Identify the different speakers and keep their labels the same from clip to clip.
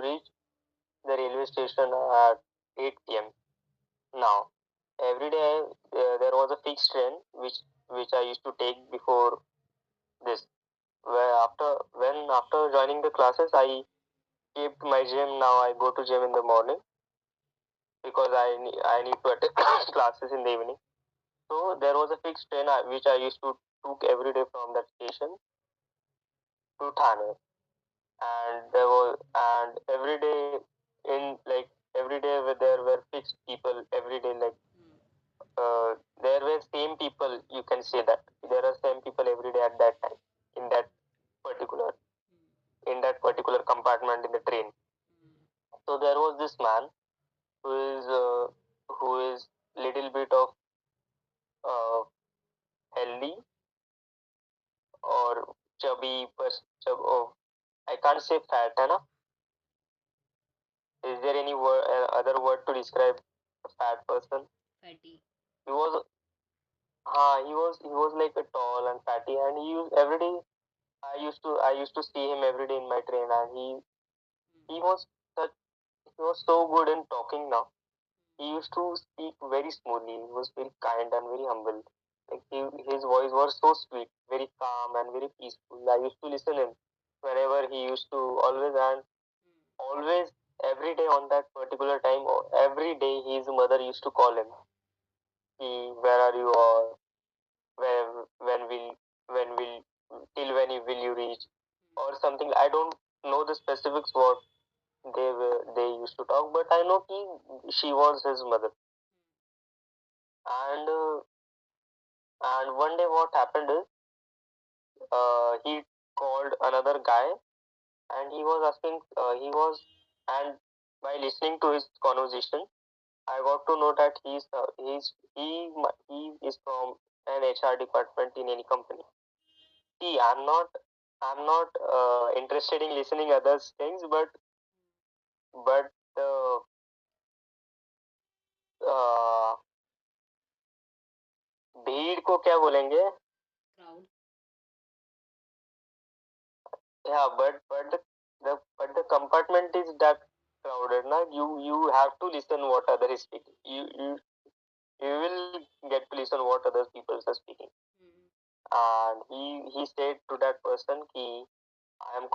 Speaker 1: reach the railway station at 8 p.m. Now, every day there was a fixed train which I used to take before this. Where after joining the classes, I kept my gym. Now I go to gym in the morning because I need to attend classes in the evening. So there was a fixed train which I used to took every day from that station to Thane, and every day in like every day where there were fixed people every day, like there were same people, you can say that there are same people every day at that time in that particular compartment in the train. So there was this man who is uh, who is little bit of uh, healthy or oh, I can't say fat, है ना? Is there any other word to describe a fat person?
Speaker 2: Fatty.
Speaker 1: He was, he was like a tall and fatty, and he used every day. I used to see him every day in my train, and he was such he was so good in talking now. He used to speak very smoothly. He was very kind and very humble. Like his voice was so sweet, very calm and very peaceful. I used to listen him whenever he used to always every day on that particular time. Or every day his mother used to call him. Where are you? Or where when will till will you reach? Or something. I don't know the specifics what they used to talk, but I know she was his mother. And one day what happened is he called another guy, and he was asking he was and by listening to his conversation, I got to know that he is from an HR department in any company. See, I'm not interested in listening others things, but uh, uh, भीड़ को क्या बोलेंगे?
Speaker 2: Crowd.
Speaker 1: Yeah, but the compartment is that crowded. Na, you have to listen what other is speaking. You will get to listen what other people are speaking.
Speaker 2: Mm.
Speaker 1: And he said to that person, "Ki I am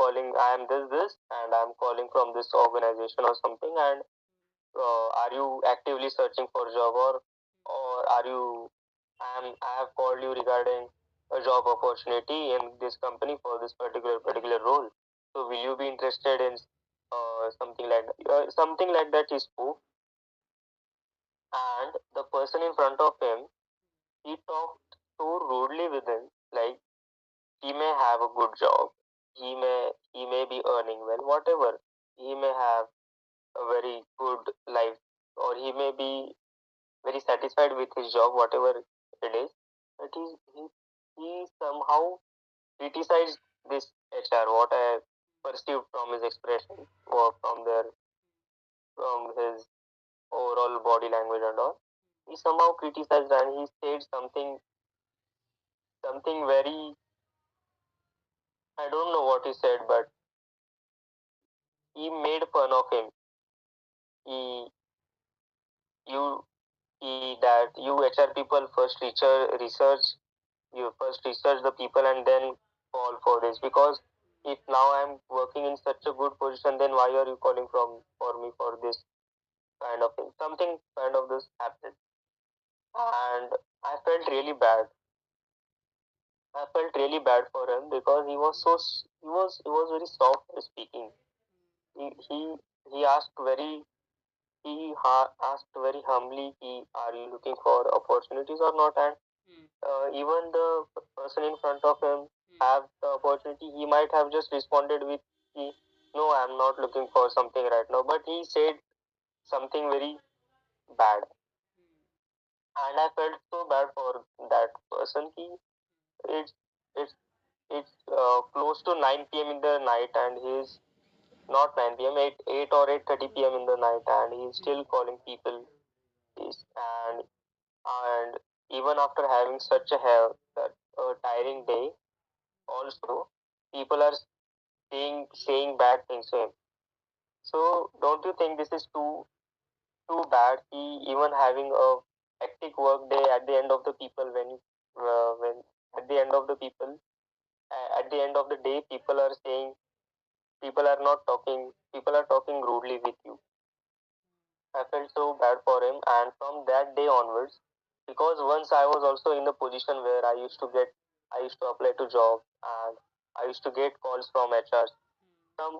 Speaker 1: this, and I am calling from this organization or something. And are you actively searching for a job, or are you? I have called you regarding a job opportunity in this company for this particular role. So will you be interested in something like that? Something like that he spoke, and the person in front of him, he talked so rudely with him, like he may have a good job, he may be earning well, whatever. He may have a very good life, or he may be very satisfied with his job, whatever it is. But he somehow criticized this HR, what I perceived from his expression or from his overall body language and all. He somehow criticized, and he said something very, I don't know what he said, but he made fun of him. He you he that you HR people first research the people and then call for this, because if now I'm working in such a good position, then why are you calling for me for this kind of thing? Something kind of this happened, and I felt really bad. I felt really bad for him because he was very soft speaking. He he asked very asked very humbly, are you looking for opportunities or not? And
Speaker 2: Mm.
Speaker 1: even the person in front of him have the opportunity, he might have just responded with, no, I'm not looking for something right now. But he said something very bad, and I felt so bad for that person. It's it's it's close to 9 p.m. in the night, and he's not 9 p.m. 8 or 8:30 p.m. in the night, and he's still calling people. And even after having such a tiring day, also people are saying bad things to him. So don't you think this is too bad? He even having a hectic work day at the end of the people when at the end of the people at the end of the day people are saying people are not talking people are talking rudely with you. I felt so bad for him, and from that day onwards, because once I was also in the position where I used to apply to job, and I used to get calls from HRs.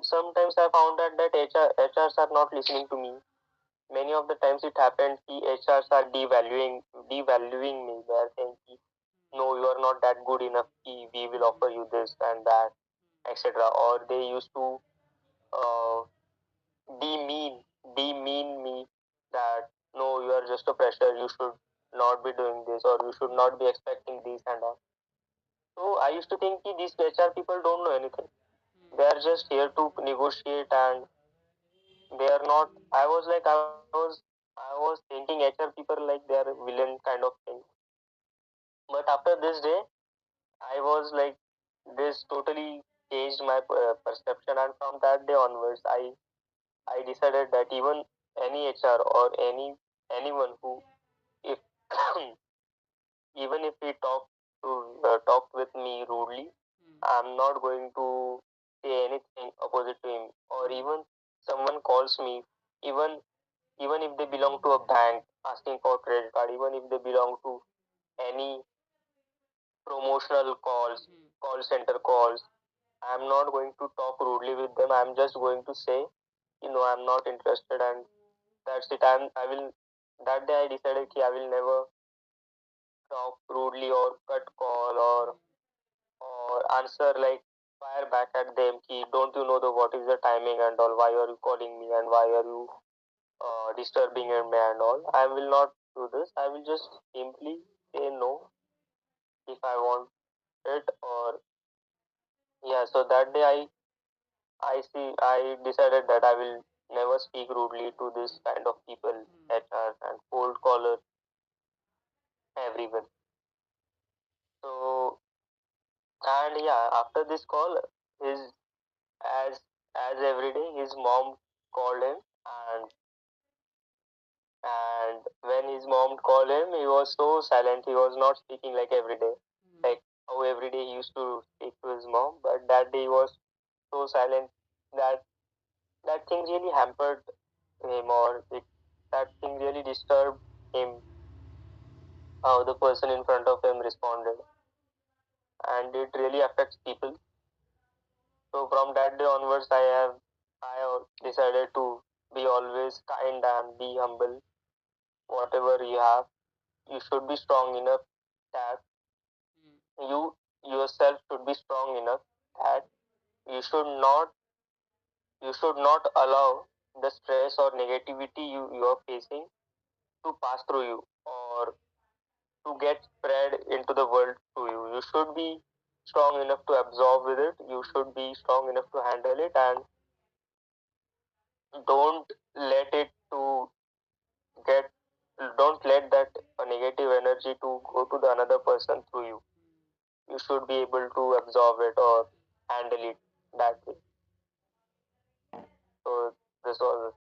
Speaker 1: Sometimes I found out that HRs are not listening to me. Many of the times it happened, the HRs are devaluing me. They are saying, ki, no, you are not that good enough. We will offer you this and that, etc. Or they used to uh, demean demean me that no, you are just a fresher, you should not be doing this, or you should not be expecting this and all. So I used to think ki these HR people don't know anything. They are just here to negotiate, and they are not. I was thinking HR people like they are villain kind of thing. But after this day, I was like, this totally changed my perception, and from that day onwards, I decided that even any HR or anyone who, if even if he talked with me rudely, I'm not going to say anything opposite to him. Or even someone calls me, even even if they belong to a bank asking for credit card, even if they belong to any promotional calls, call center calls, I'm not going to talk rudely with them. I'm just going to say, I'm not interested, and that's it. I will. That day I decided that I will never talk rudely or cut call or answer like fire back at them. Ki, don't you know the what is the timing and all? Why are you calling me and why are you disturbing me and all? I will not do this. I will just simply say no if I want it. Or yeah. So that day I decided that I will never speak rudely to this kind of people, HR and cold caller, everyone. So and yeah, after this call, his as as every day, his mom called him, and when his mom called him, he was so silent. He was not speaking like every day, like how every day he used to speak to his mom. But that day he was so silent that that thing really hampered him, or that thing really disturbed him. How the person in front of him responded, and it really affects people. So from that day onwards, I decided to be always kind and be humble. Whatever you have, you should be strong enough that you yourself should be strong enough that you should not you should not allow the stress or negativity you are facing to pass through you, or to get spread into the world through you. You should be strong enough to absorb with it. You should be strong enough to handle it, and don't let it to get don't let that negative energy to go to the another person through you. You should be able to absorb it or handle it that way. So this was